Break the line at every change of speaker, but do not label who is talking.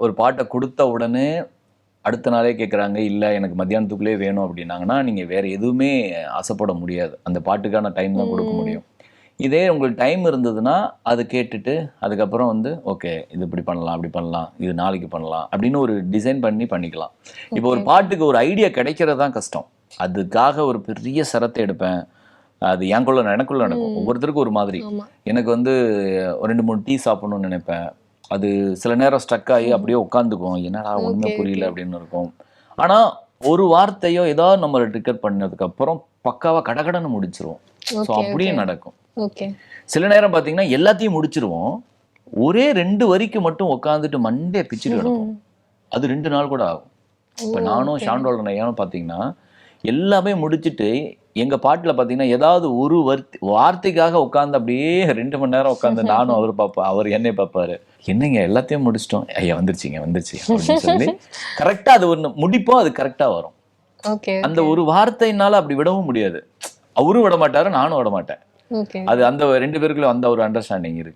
ஒரு பாட்டை கொடுத்த உடனே அடுத்த நாளே கேட்குறாங்க, இல்லை எனக்கு மத்தியானத்துக்குள்ளே வேணும் அப்படின்னாங்கன்னா, நீங்கள் வேறு எதுவுமே ஆசைப்பட முடியாது. அந்த பாட்டுக்கான டைம் தான் கொடுக்க முடியும். இதே உங்களுக்கு டைம் இருந்ததுன்னா, அது கேட்டுட்டு, அதுக்கப்புறம் வந்து, ஓகே இது இப்படி பண்ணலாம், அப்படி பண்ணலாம், இது நாளைக்கு பண்ணலாம் அப்படின்னு ஒரு டிசைன் பண்ணி பண்ணிக்கலாம். இப்போ ஒரு பாட்டுக்கு ஒரு ஐடியா கிடைக்கிறது தான் கஷ்டம். அதுக்காக ஒரு பெரிய சரத்தை எடுப்பேன். அது எனக்குள்ள நடக்கும். ஒவ்வொருத்தருக்கும் ஒரு மாதிரி. எனக்கு வந்து ஒரு 2, 3 டீ சாப்பிடணும்னு நினைப்பேன். அது சில நேரம் ஸ்ட்ரக் ஆகி அப்படியே உட்காந்துக்கும். என்னடா ஒண்ணுமே புரியல அப்படின்னு இருக்கும். ஆனா ஒரு வார்த்தையோ ஏதாவது நம்ம ட்ரிகர் பண்ணதுக்கு அப்புறம் பக்காவா கடகடன்னு முடிச்சிருவோம். ஸோ அப்படியே நடக்கும். சில நேரம் பாத்தீங்கன்னா எல்லாத்தையும் முடிச்சிருவோம். ஒரே 2 வரிக்கு மட்டும் உட்காந்துட்டு மண்டே பிச்சுட்டு கிடக்கும். அது 2 நாள் கூட ஆகும். இப்ப நானும் ஷாண்டோல்டன் ஐயாவும் பாத்தீங்கன்னா எல்லாமே முடிச்சுட்டு எங்க பாட்டுல பாத்தீங்கன்னா ஏதாவது ஒரு வார்த்தைக்காக உட்கார்ந்து அப்படியே 2 மணி நேரம் உட்கார்ந்து நானும் அவர் பார்ப்பேன், அவர் என்னை பார்ப்பாரு. என்னங்க எல்லாத்தையும் முடிச்சிட்டோம், ஐயா வந்துருச்சு அப்படின்னு சொல்லி கரெக்டா அது ஒண்ணு முடிப்போம், அது கரெக்டா வரும். அந்த ஒரு வார்த்தையினால அப்படி விடவும் முடியாது. அவரும் விட மாட்டாரு, நானும் விட மாட்டேன். அது அந்த 2 பேருக்குள்ள அந்த ஒரு அண்டர்ஸ்டாண்டிங் இருக்கு.